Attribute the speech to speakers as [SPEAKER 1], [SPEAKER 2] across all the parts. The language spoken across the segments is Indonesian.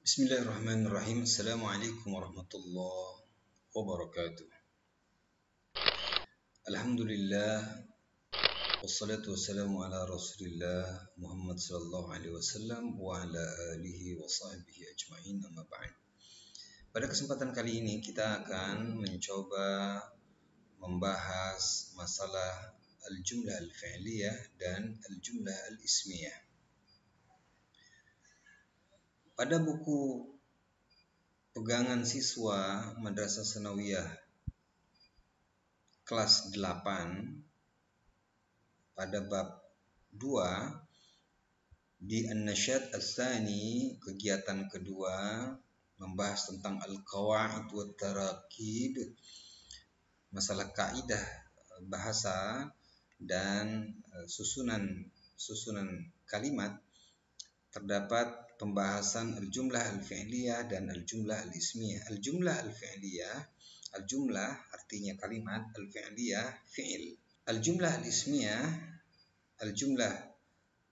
[SPEAKER 1] Bismillahirrahmanirrahim. Assalamualaikum warahmatullahi wabarakatuh. Alhamdulillah. Wassalatu wassalamu ala rasulillah Muhammad sallallahu alaihi wasallam wa ala alihi wa sahbihi ajma'in, amma ba'd. Pada kesempatan kali ini kita akan mencoba membahas masalah al-jumlah al-fi'liyah dan al-jumlah al-ismiyah. Pada buku pegangan siswa Madrasah Sanawiyah kelas 8 pada bab 2 di An-Nasyat Ats-Tsani, kegiatan kedua, membahas tentang al-qawaid wa tarakib, masalah kaidah bahasa dan susunan kalimat. Terdapat pembahasan al-jumlah al-fi'liyah dan al-jumlah al-ismiyah. Al-jumlah al-fi'liyah, al-jumlah artinya kalimat, al-fi'liyah fi'il. Al-jumlah al-ismiyah, al-jumlah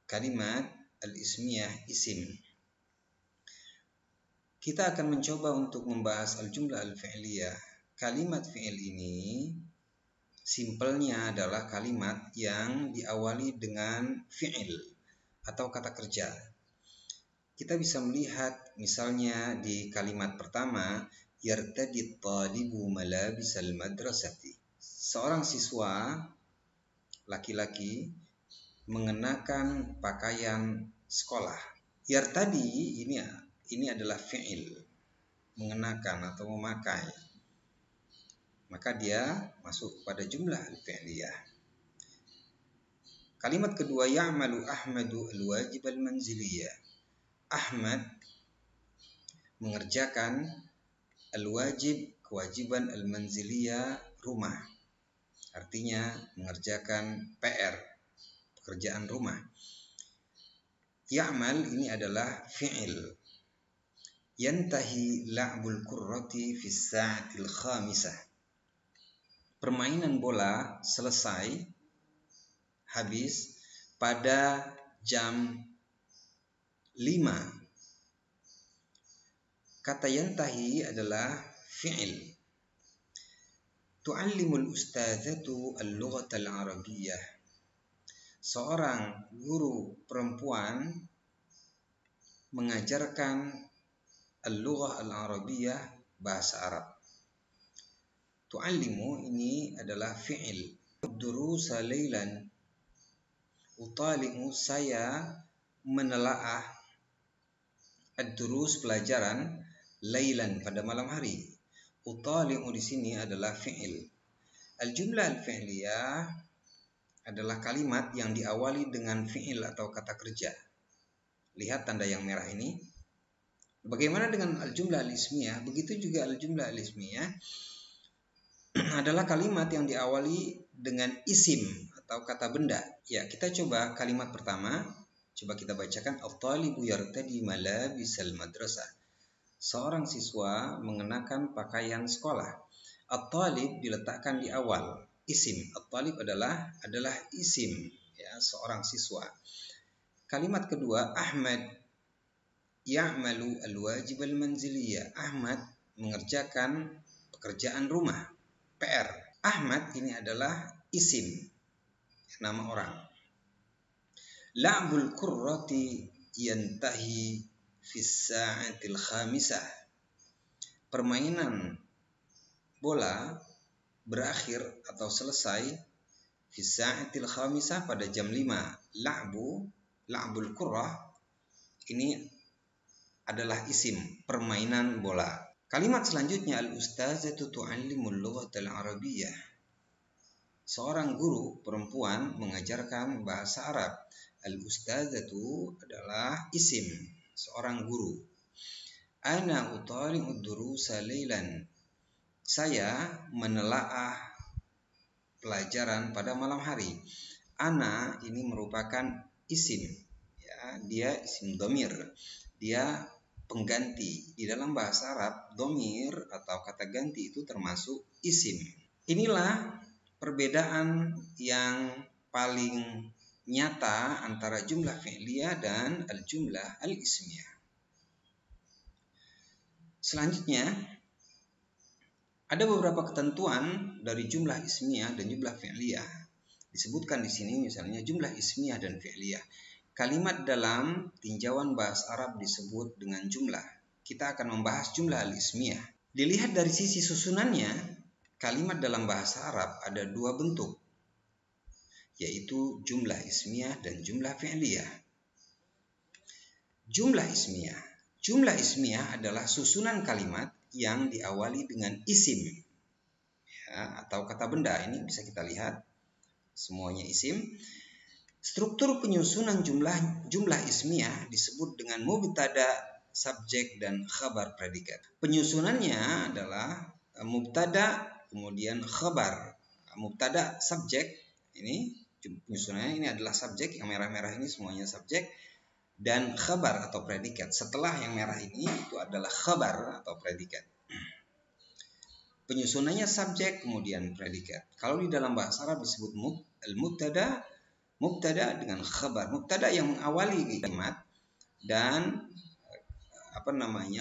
[SPEAKER 1] kalimat, al-ismiyah isim. Kita akan mencoba untuk membahas al-jumlah al-fi'liyah. Kalimat fi'il ini simpelnya adalah kalimat yang diawali dengan fi'il atau kata kerja. Kita bisa melihat misalnya di kalimat pertama, yartadit talibu malabisal madrasati. Seorang siswa laki-laki mengenakan pakaian sekolah. Yartadi ini adalah fi'il, mengenakan atau memakai. Maka dia masuk pada jumlah al-fi'liyah. Kalimat kedua, ya'malu Ahmadu al-wajib al-manziliyah. Ahmad mengerjakan al-wajib, kewajiban, al-manziliyah, rumah. Artinya mengerjakan PR, pekerjaan rumah. Ya'mal ini adalah fi'il. Yantahi la'bul kurrati fi sa'atil khamisah. Permainan bola selesai, habis pada jam 5. Kata yantahi adalah fi'il. Tu'allimul ustadzatu al-lughata al-arabiyyah. Seorang guru perempuan mengajarkan al-lughah al-arabiyyah, bahasa Arab. Tu'allimu ini adalah fi'il. Durusa laylan. Utalimu, saya menelaah ad-durus, pelajaran, laylan, pada malam hari. Utali'u di sini adalah fi'il. Al-jumlah al-fi'liyah adalah kalimat yang diawali dengan fi'il atau kata kerja. Lihat tanda yang merah ini. Bagaimana dengan al-jumlah al-ismiyah? Begitu juga al-jumlah al-ismiyah adalah kalimat yang diawali dengan isim atau kata benda. Ya, kita coba kalimat pertama. Coba kita bacakan. At-talibu yartadi malabisal madrasah. Seorang siswa mengenakan pakaian sekolah. At-talib diletakkan di awal, isim. At-talib adalah isim, ya, seorang siswa. Kalimat kedua, Ahmad ya'malu al-wajib al-manziliyah. Ahmad mengerjakan pekerjaan rumah, PR. Ahmad ini adalah isim, nama orang. La'bul kurrati yantahi fi sa'atil khamisah. Permainan bola berakhir atau selesai fi sa'atil khamisah, pada jam 5. La'bul kurrah ini adalah isim, permainan bola. Kalimat selanjutnya, al-ustazatu tu'allimul lughatal arabiyyah. Seorang guru perempuan mengajarkan bahasa Arab. Al-ustazatu adalah isim, seorang guru. Ana utali'u durusa laylan. Saya menelaah pelajaran pada malam hari. Ana ini merupakan isim, ya, dia isim dhamir. Dia pengganti. Di dalam bahasa Arab, dhamir atau kata ganti itu termasuk isim. Inilah perbedaan yang paling nyata antara jumlah fi'liyah dan al-jumlah al-ismiyah. Selanjutnya, ada beberapa ketentuan dari jumlah ismiyah dan jumlah fi'liyah. Disebutkan di sini misalnya jumlah ismiyah dan fi'liyah. Kalimat dalam tinjauan bahasa Arab disebut dengan jumlah. Kita akan membahas jumlah al-ismiyah. Dilihat dari sisi susunannya, kalimat dalam bahasa Arab ada dua bentuk, yaitu jumlah ismiyah dan jumlah fi'liyah. Jumlah ismiyah. Jumlah ismiyah adalah susunan kalimat yang diawali dengan isim, ya, atau kata benda. Ini bisa kita lihat semuanya isim. Struktur penyusunan jumlah ismiyah disebut dengan mubtada, subjek, dan khabar predikat. Penyusunannya adalah mubtada, kemudian khabar. Mubtada, subjek, ini penyusunannya ini adalah subjek, yang merah-merah ini semuanya subjek, dan khabar atau predikat. Setelah yang merah ini itu adalah khabar atau predikat. Penyusunannya subjek kemudian predikat. Kalau di dalam bahasa Arab disebut al-mubtada, mubtada dengan khabar. Mubtada yang mengawali kalimat, dan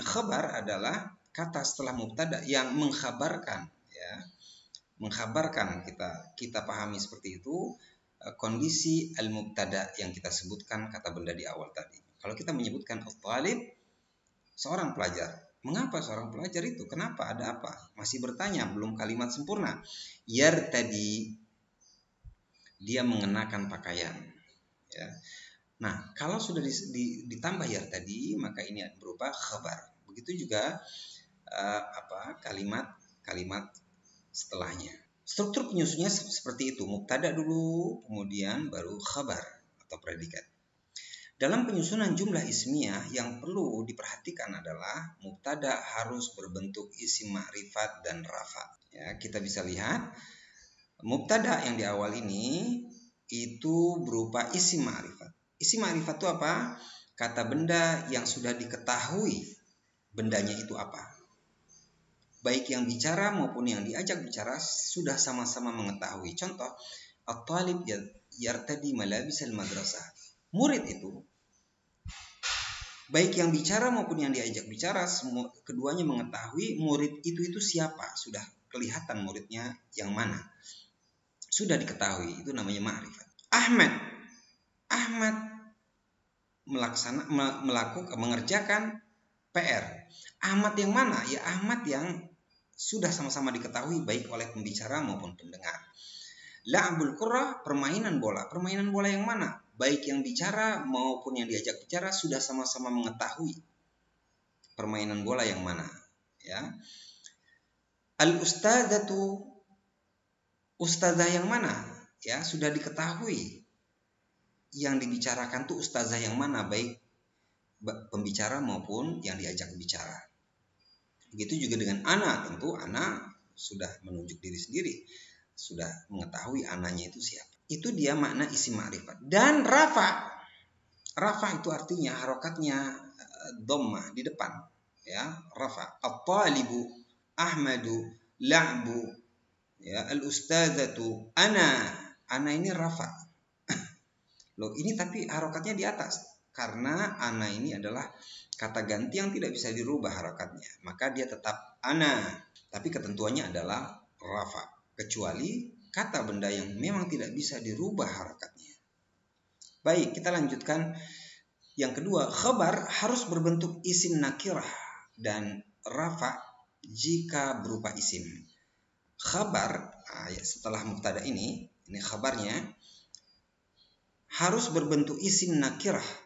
[SPEAKER 1] khabar adalah kata setelah mubtada yang mengkhabarkan, ya. Mengkhabarkan, kita pahami seperti itu. Kondisi al-mubtada yang kita sebutkan kata benda di awal tadi. Kalau kita menyebutkan al-talib, seorang pelajar. Mengapa seorang pelajar itu? Kenapa? Ada apa? Masih bertanya, belum kalimat sempurna. Yartadi, dia mengenakan pakaian. Ya. Nah, kalau sudah ditambah yartadi, maka ini berupa khabar. Begitu juga kalimat setelahnya. Struktur penyusunnya seperti itu. Mubtada dulu, kemudian baru khabar atau predikat. Dalam penyusunan jumlah ismiyah yang perlu diperhatikan adalah mubtada harus berbentuk isim ma'rifat dan rafa. Ya, kita bisa lihat mubtada yang di awal ini itu berupa isim ma'rifat. Isim ma'rifat itu apa? Kata benda yang sudah diketahui bendanya itu apa. Baik yang bicara maupun yang diajak bicara sudah sama-sama mengetahui. Contoh, at-talib yartadi malabis al-madrasah. Murid itu, baik yang bicara maupun yang diajak bicara, keduanya mengetahui murid itu siapa. Sudah kelihatan muridnya yang mana. Sudah diketahui, itu namanya ma'rifat. Ahmad mengerjakan PR. Ahmad yang mana? Ya Ahmad yang sudah sama-sama diketahui baik oleh pembicara maupun pendengar. La'bul qurra, permainan bola. Permainan bola yang mana? Baik yang bicara maupun yang diajak bicara sudah sama-sama mengetahui permainan bola yang mana. Ya. Al-ustadzatu, ustazah yang mana? Ya, sudah diketahui yang dibicarakan tuh ustazah yang mana, baik pembicara maupun yang diajak bicara. Begitu juga dengan ana, tentu ana sudah menunjuk diri sendiri, sudah mengetahui ananya itu siapa. Itu dia makna isim ma'rifat. Dan rafa itu artinya harokatnya dhammah di depan, ya. Rafa, at-talibu, ahmadu, la'bu, ya, al-ustadzatu, ana ini rafa. Loh, ini tapi harokatnya di atas. Karena ana ini adalah kata ganti yang tidak bisa dirubah harokatnya. Maka dia tetap ana. Tapi ketentuannya adalah rafa. Kecuali kata benda yang memang tidak bisa dirubah harokatnya. Baik, kita lanjutkan. Yang kedua, khabar harus berbentuk isim nakirah dan rafa jika berupa isim. Khabar, setelah mubtada ini khabarnya harus berbentuk isim nakirah.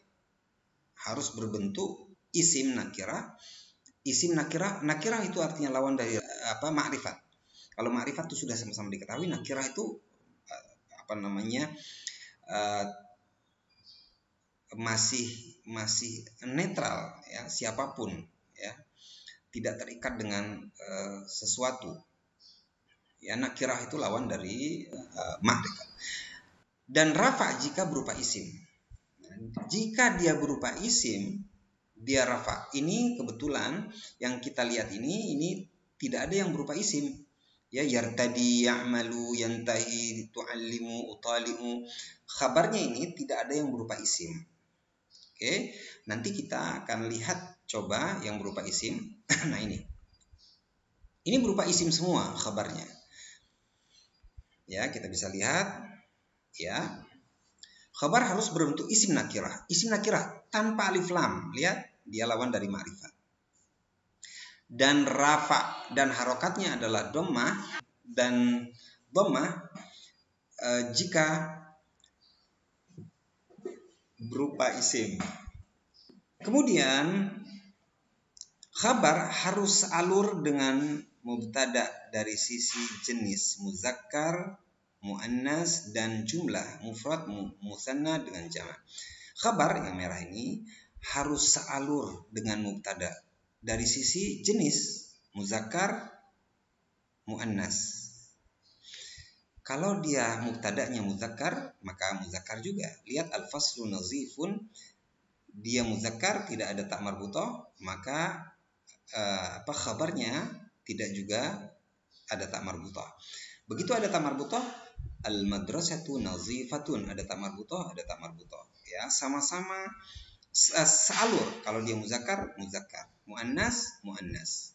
[SPEAKER 1] Harus berbentuk isim nakirah. Isim nakirah itu artinya lawan dari ma'rifat. Kalau ma'rifat itu sudah sama-sama diketahui, nakirah itu masih netral, ya, siapapun, ya, tidak terikat dengan sesuatu. Ya, nakirah itu lawan dari ma'rifat. Dan rafa jika berupa isim. Jika dia berupa isim, dia rafa. Ini kebetulan yang kita lihat ini tidak ada yang berupa isim. Ya, yartadi, ya'malu, yantahi, tu'allimu, utali'u. Khabarnya ini tidak ada yang berupa isim. Oke, nanti kita akan lihat Coba yang berupa isim. Nah ini berupa isim semua khabarnya. Ya, kita bisa lihat ya. Khabar harus berbentuk isim nakirah. Isim nakirah tanpa alif lam. Lihat, dia lawan dari ma'rifat. Dan rafa dan harokatnya adalah dhammah, dan dhammah jika berupa isim. Kemudian khabar harus alur dengan mubtada dari sisi jenis muzakkar, muannas, dan jumlah mufrad, musanna dengan jamak. Khabar yang merah ini harus sealur dengan mubtada dari sisi jenis muzakkar, muannas. Kalau dia mubtada'nya muzakkar, maka muzakkar juga. Lihat al-faslu nazifun, dia muzakkar, tidak ada ta marbutah, maka khabarnya tidak juga ada ta marbutah. Begitu ada ta marbutah, al-madrasatu nazifatun, ada ta marbutah, ada ta marbutah. Ya, sama-sama sealur. Kalau dia muzakkar, muzakkar, muannas, muannas.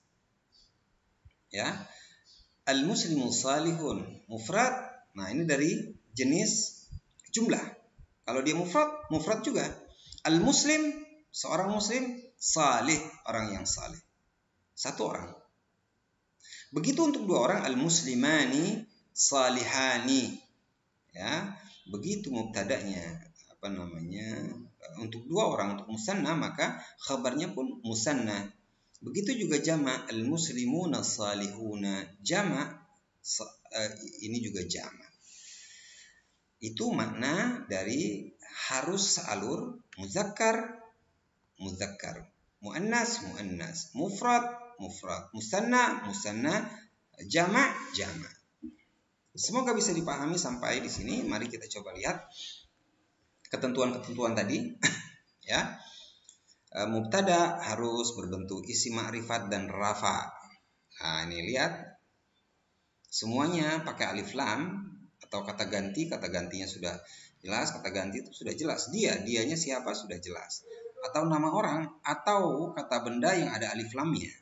[SPEAKER 1] Ya. Al-muslimu salihun, mufrad. Nah, ini dari jenis jumlah. Kalau dia mufrad, mufrad juga. Al-muslim, seorang muslim, salih, orang yang salih. Satu orang. Begitu untuk dua orang, al-muslimani salihani. Ya, begitu mubtada'nya untuk dua orang, untuk musanna, maka khabarnya pun musanna. Begitu juga jamak, al-muslimuna salihuna, jamak ini juga jamak. Itu makna dari harus sealur muzakkar, muzakkar, muannas, muannas, mufrad, mufrad, musanna, musanna, jamak, jamak. Semoga bisa dipahami sampai di sini. Mari kita coba lihat ketentuan-ketentuan tadi. Ya. Mubtada harus berbentuk isim ma'rifat dan rafa. Nah, ini lihat. Semuanya pakai alif lam atau kata ganti. Kata gantinya sudah jelas, kata ganti itu sudah jelas. Dianya siapa sudah jelas. Atau nama orang atau kata benda yang ada alif lamnya.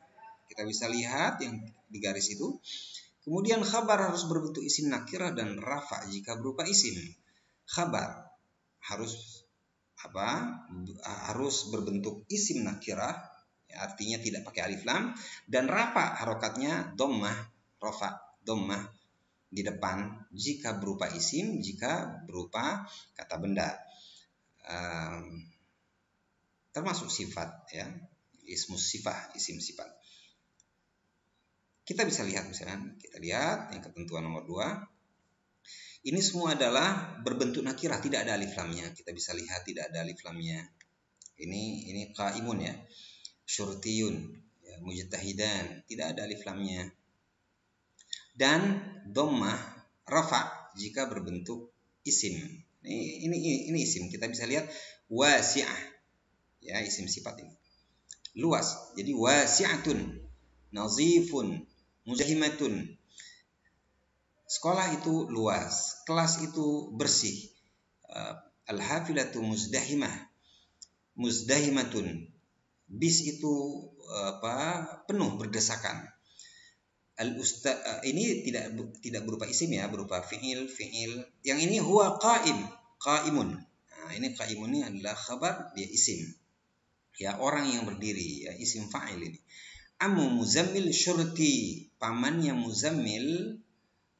[SPEAKER 1] Kita bisa lihat yang di garis itu. Kemudian khabar harus berbentuk isim nakirah dan rafa jika berupa isim. Khabar harus berbentuk isim nakirah, ya, artinya tidak pakai alif lam, dan rafa harokatnya dhammah, rafa dhammah di depan jika berupa isim, jika berupa kata benda, termasuk sifat, ya, ismus sifah, isim sifat. Kita bisa lihat misalnya, kita lihat yang ketentuan nomor 2. Ini semua adalah berbentuk nakirah, tidak ada alif lamnya. Kita bisa lihat tidak ada alif lamnya. Ini qaimun, ya. Syurtiyun, ya, mujtahidan, tidak ada alif lamnya. Dan dhammah, rafa jika berbentuk isim. Ini isim. Kita bisa lihat wasi'ah, ya, isim sifat ini. Luas. Jadi wasi'atun, nazifun, muzahimatun. Sekolah itu luas, kelas itu bersih. Al-hafilatu muzdahimatun. Bis itu penuh berdesakan. Ini tidak berupa isim, ya, berupa fi'il. Yang ini huwa qaimun. Nah, ini qaimun ini adalah khabar, dia isim. Ya, orang yang berdiri, ya, isim fa'il ini. Ammu muzammil syurti, pamannya muzammil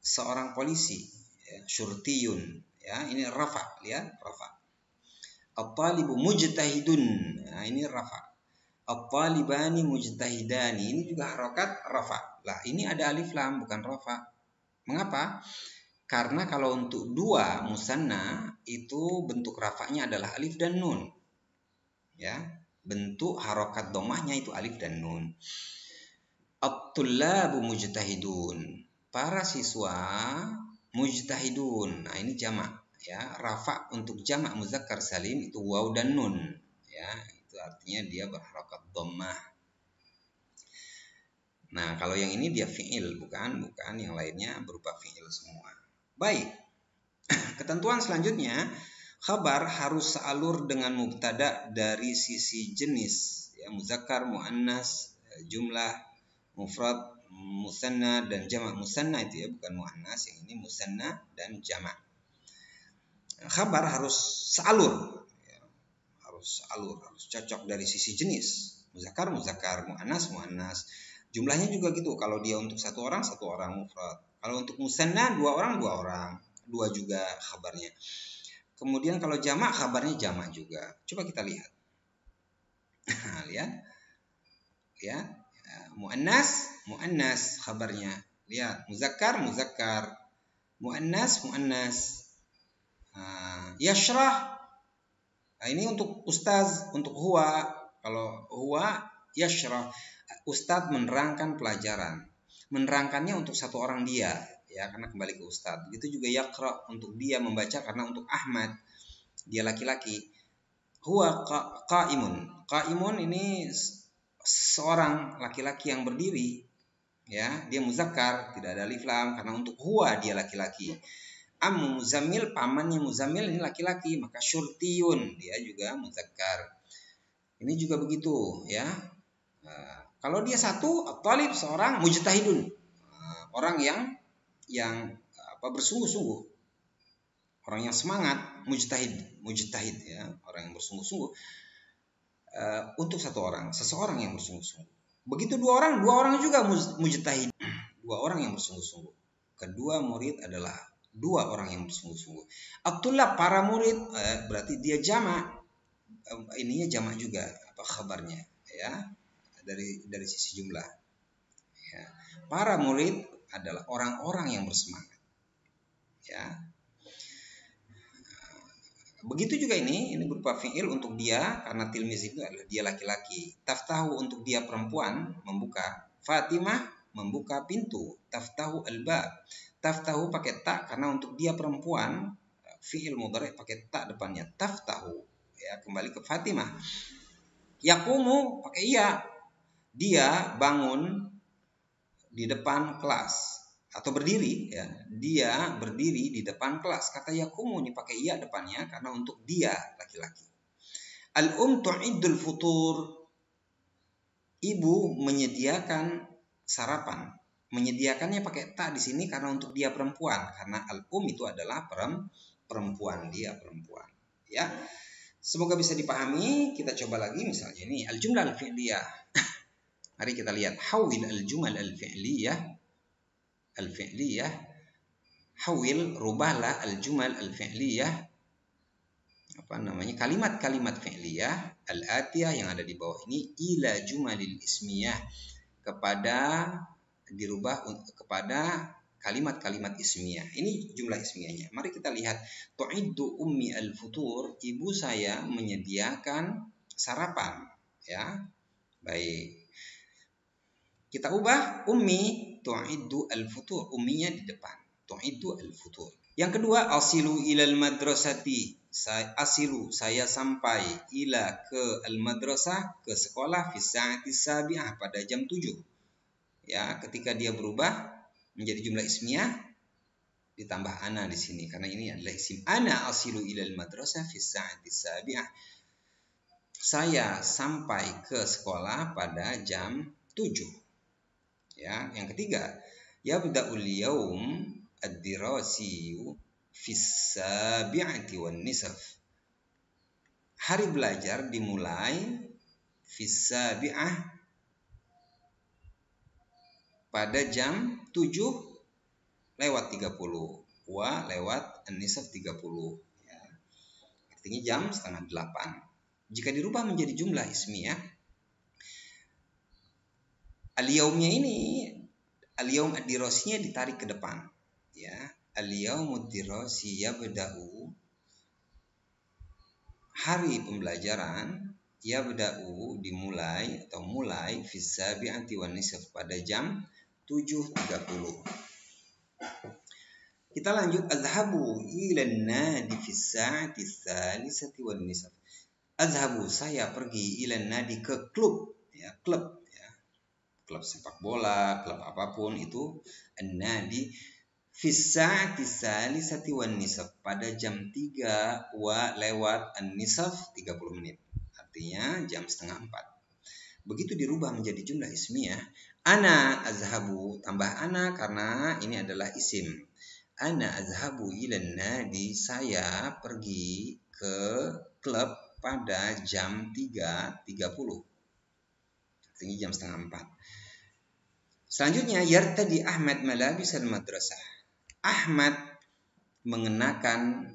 [SPEAKER 1] seorang polisi, ya, syurtiyun, ya, ini rafa, lihat rafa. At-talibu mujtahidun, nah, ini rafa. At-talibani mujtahidani, ini juga harokat rafa. Lah, ini ada alif lam, bukan rafa. Mengapa? Karena kalau untuk dua musanna itu bentuk rafanya adalah alif dan nun, ya, bentuk harokat dhammahnya itu alif dan nun. At-tullabu mujtahidun, para siswa mujtahidun. Nah, ini jamak, ya. Rafa untuk jamak muzakkar salim itu waw dan nun, ya. Itu artinya dia berharokat dhammah. Nah, kalau yang ini dia fi'il, bukan yang lainnya berupa fi'il semua. Baik. Ketentuan selanjutnya, khabar harus sealur dengan mubtada dari sisi jenis, ya, muzakkar, muannas, jumlah, mufrad, musanna dan jamak. Musanna itu ya, bukan muannas, yang ini musanna dan jamak. Khabar harus sealur, ya, harus cocok dari sisi jenis. Muzakkar, muannas. Jumlahnya juga gitu. Kalau dia untuk satu orang mufrad. Kalau untuk musanna dua orang, dua juga khabarnya. Kemudian kalau jamak, khabarnya jamak juga. Coba kita lihat. Lihat. Ya. Muannas khabarnya. Lihat. Muzakkar. Muannas. Yashrah. Nah, ini untuk ustaz, untuk huwa. Kalau huwa yashrah, ustaz menerangkan pelajaran. Menerangkannya untuk satu orang dia, ya, karena kembali ke ustaz. Begitu juga yaqra, untuk dia membaca, karena untuk Ahmad, dia laki-laki. Huwa qaimun ini seorang laki-laki yang berdiri, ya, dia muzakkar, tidak ada alif lam, karena untuk huwa dia laki-laki. Ammu Muzammil, pamannya Muzammil ini laki-laki, maka syurtiyun dia juga muzakkar. Ini juga begitu, ya. Kalau dia satu, at-talib seorang mujtahidun, orang yang bersungguh-sungguh, orang yang semangat, mujtahid ya, orang yang bersungguh-sungguh. Untuk seseorang yang bersungguh-sungguh. Begitu dua orang juga mujtahid, dua orang yang bersungguh-sungguh. Kedua murid adalah dua orang yang bersungguh-sungguh. At-tullab, para murid, berarti dia jamak, ininya jamak juga, khabarnya, ya, dari sisi jumlah, ya. Para murid adalah orang-orang yang bersemangat, ya. Begitu juga ini berupa fi'il untuk dia, karena tilmiz itu adalah dia laki-laki. Taftahu untuk dia perempuan, membuka. Fatimah membuka pintu. Taftahu al-bab. Taftahu pakai ta karena untuk dia perempuan, fi'il mudhari' pakai ta depannya. Taftahu, ya, kembali ke Fatimah. Yaqumu pakai ya. Dia bangun di depan kelas atau berdiri, ya, dia berdiri di depan kelas. Kata yaqumu ini pakai ya depannya karena untuk dia laki-laki. Tu'iddul futur, ibu menyediakan sarapan. Menyediakannya pakai ta di sini karena untuk dia perempuan, karena itu adalah perempuan, dia perempuan, ya. Semoga bisa dipahami. Kita coba lagi misalnya ini al-jumlah al-fi'liyah. Mari kita lihat. Hawil al-jumal al-fi'liyah. Hawil, rubahlah al-jumal al-fi'liyah, kalimat-kalimat fi'liyah al-atiyah yang ada di bawah ini, ila jumalil ismiyah, dirubah kepada kalimat-kalimat ismiyah. Ini jumlah ismiyahnya. Mari kita lihat. Tu'iddu ummi al-futur, ibu saya menyediakan sarapan, ya. Baik. Kita ubah ummi tu'iddu al-futur, umminya di depan. Tu'iddu al-futur. Yang kedua, asilu ilal madrasati. Saya sampai ila ke al-madrasah, ke sekolah, fi sa'ati sabi'ah, pada jam 7. Ya, ketika dia berubah menjadi jumlah ismiyah, ditambah ana di sini karena ini adalah isim. Ana asilu ilal madrasah fi sa'ati sabi'ah. Saya sampai ke sekolah pada jam 7. Ya, yang ketiga, yabda'ul yaum ad-dirasiyu fi sabi'ati wan nisaf. Hari belajar dimulai fi sabi'ah, pada jam 7:30, wa lewat an-nisaf 30, ya. Artinya jam 7:30. Jika dirubah menjadi jumlah ismiyah, al-yaumnya ini, al-yaum ad-dirasinya ditarik ke depan, ya. Al-yaum ad-dirasi yabda'u, hari pembelajaran, yabda'u dimulai atau mulai fi sabi'ati wan nisf, pada jam 7:30. Kita lanjut. Azhabu ila nadi fi sa'ati tsalisati wan nisf. Azhabu, saya pergi, ila nadi, ke klub, ya, klub sepak bola, klub apapun itu, an-nadi, fi sa'ati tsalisati wan nisf, pada jam 3 wa lewat an-nisf 30 menit. Artinya jam 3:30. Begitu dirubah menjadi jumlah ismiyah, ana azhabu, tambah ana karena ini adalah isim. Ana azhabu ilan nadi, saya pergi ke klub pada jam 3.30. Artinya jam setengah 4. Selanjutnya, yartadi Ahmad malabisal madrasah. Ahmad mengenakan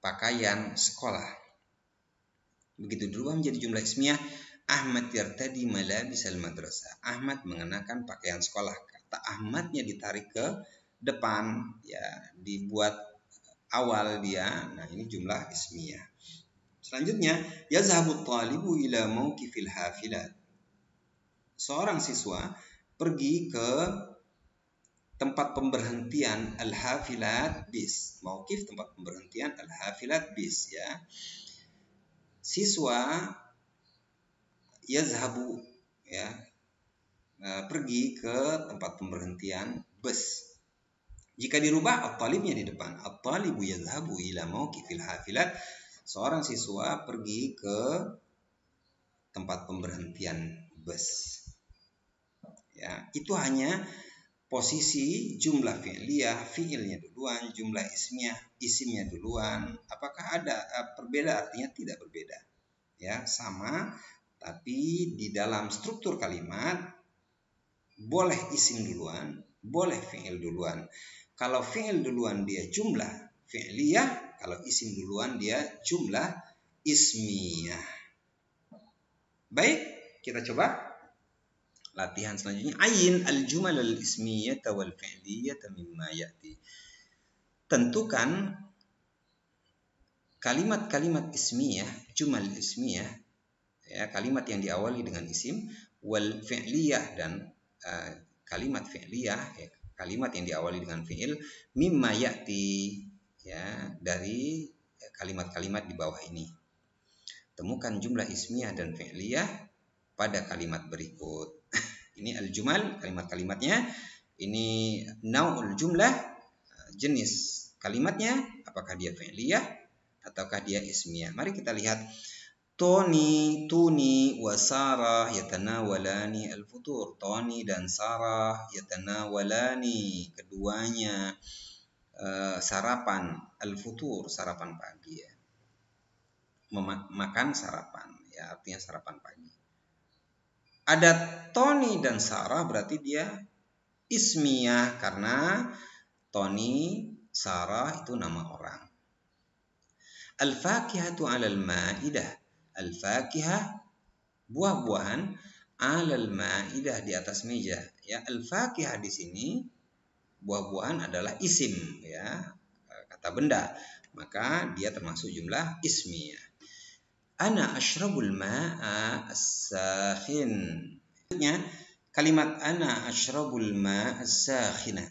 [SPEAKER 1] pakaian sekolah. Begitu dirubah menjadi jumlah ismiyah, Ahmad yartadi malabisal madrasah. Ahmad mengenakan pakaian sekolah. Kata Ahmadnya ditarik ke depan, ya, dibuat awal dia. Nah, ini jumlah ismiyah. Selanjutnya, yazhabu talibu ila mauqifil hafilat. Seorang siswa pergi ke tempat pemberhentian al-hafilat bis. Mauqif tempat pemberhentian al-hafilat bis, ya. Siswa yazhabu, ya, pergi ke tempat pemberhentian bus. Jika dirubah at-talibnya di depan, at-talibu yazhabu ila mauqifil hafilat. Seorang siswa pergi ke tempat pemberhentian bus. Ya, itu hanya posisi jumlah fi'liyah, fi'ilnya duluan, jumlah ismiyah, isimnya duluan. Apakah ada berbeda? Artinya tidak berbeda. Ya, sama, tapi di dalam struktur kalimat boleh isim duluan, boleh fi'il duluan. Kalau fi'il duluan dia jumlah fi'liyah, kalau isim duluan dia jumlah ismiyah. Baik, kita coba latihan selanjutnya. Ayin al-jumal al-ismiyah wal fi'liyah mimma ya'ti. Tentukan kalimat-kalimat ismiyah, jumal ismiyah, ya, kalimat yang diawali dengan isim, wal fi'liyah, dan kalimat fi'liyah, ya, kalimat yang diawali dengan fi'il, mimma ya'ti, ya, dari kalimat-kalimat di bawah ini. Temukan jumlah ismiyah dan fi'liyah pada kalimat berikut. Ini al-jumal, kalimat-kalimatnya. Ini nau'ul jumlah, jenis kalimatnya, apakah dia fi'liyah ataukah dia ismiyah. Mari kita lihat. Tony, Tuni, wa Sarah yatanawalani al-futur. Tony dan Sarah yatanawalani, keduanya sarapan al-futur, sarapan pagi, ya. Makan sarapan, ya, artinya sarapan pagi. Ada Tony dan Sarah berarti dia ismiyah karena Tony, Sarah itu nama orang. Al-fakihatu 'alal ma'idah. Al-fakihah, buah-buahan, 'alal ma'idah, di atas meja. Ya, al-fakihah di sini buah-buahan adalah isim, ya, kata benda. Maka dia termasuk jumlah ismiyah. Ana ashrabul ma'a as-sakhin. Maksudnya kalimat ana ashrabul ma'a as-sakhina.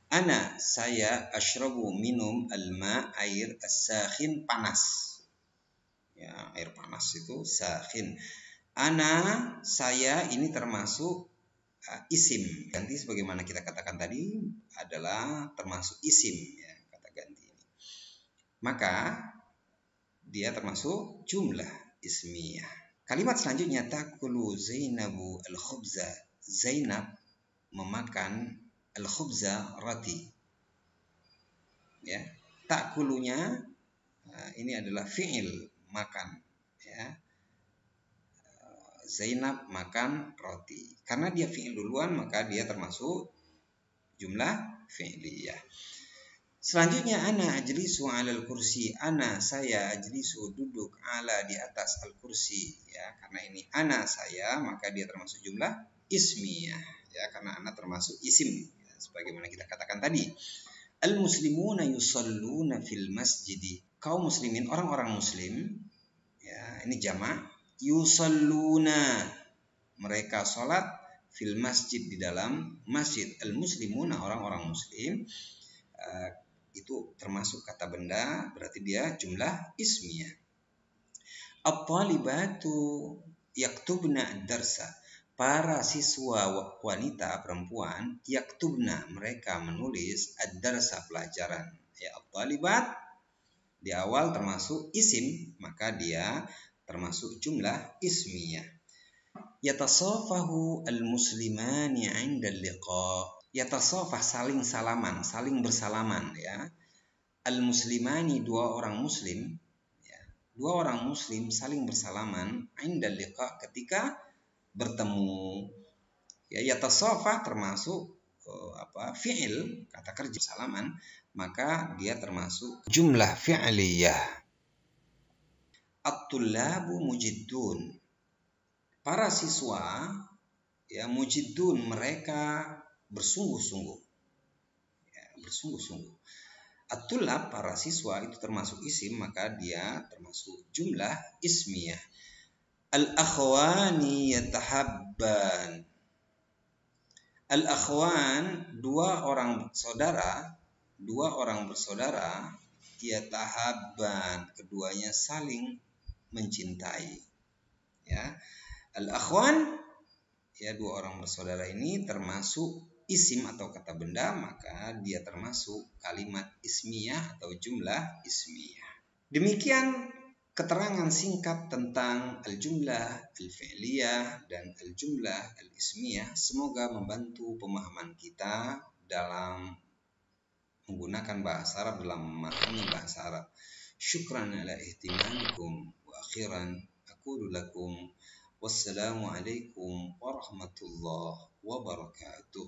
[SPEAKER 1] Ana, saya, ashrabu, minum, al-ma, air, as-sakhin, panas. Ya, air panas itu sakhin. Ana, saya, ini termasuk isim. Ganti sebagaimana kita katakan tadi adalah termasuk isim, ya, kata ganti ini. Maka dia termasuk jumlah ismiyah. Kalimat selanjutnya, takulu Zainabu al-khubza. Zainab memakan al-khubza, roti. Ya, takulunya ini adalah fi'il, makan, ya. Zainab makan roti. Karena dia fi'il duluan, maka dia termasuk jumlah fi'liyah. Selanjutnya, ana ajlisu 'alal kursi. Ana, saya, ajlisu, duduk, ala, di atas, al-kursi, ya. Karena ini ana, saya, maka dia termasuk jumlah ismiyah, ya, karena ana termasuk isim, ya, sebagaimana kita katakan tadi. Al-muslimuna yusalluna fil masjidi. Kaum muslimin, orang-orang muslim, ya, ini jamak, yusalluna, mereka sholat, fil masjid, di dalam masjid. Al-muslimuna, orang-orang muslim, itu termasuk kata benda, berarti dia jumlah ismiyah. At-talibatu yaktubna ad-darsa. Para siswa wanita, perempuan, yaktubna, mereka menulis, ad-darsa, pelajaran. Ya, at-talibat di awal termasuk isim, maka dia termasuk jumlah ismiyah. Yatasafahu al-muslimani 'inda al-liqa. Yatasafah saling salaman, saling bersalaman ya. Al-muslimani dua orang muslim ya. Dua orang muslim saling bersalaman 'inda al-liqa ketika bertemu. Ya, yatasafah termasuk fi'il, kata kerja salaman, maka dia termasuk jumlah fi'liyah. At-tullabu mujiddun. Para siswa ya, mujiddun, mereka bersungguh-sungguh. Ya, bersungguh-sungguh. At-tullab, para siswa, itu termasuk isim, maka dia termasuk jumlah ismiyah. Al-akhwani yatahabban. Al-akhwan, dua orang bersaudara, yatahabban, keduanya saling mencintai. Ya. Al-akhwan, ya, dua orang bersaudara ini termasuk isim atau kata benda, maka dia termasuk kalimat ismiyah atau jumlah ismiyah. Demikian keterangan singkat tentang al-jumlah al-fi'liyah dan al-jumlah al-ismiyah. Semoga membantu pemahaman kita dalam menggunakan bahasa Arab, dalam memahami bahasa Arab. Syukran ala ihtimamikum wa akhiran aqulu lakum wassalamu alaikum warahmatullahi wabarakatuh.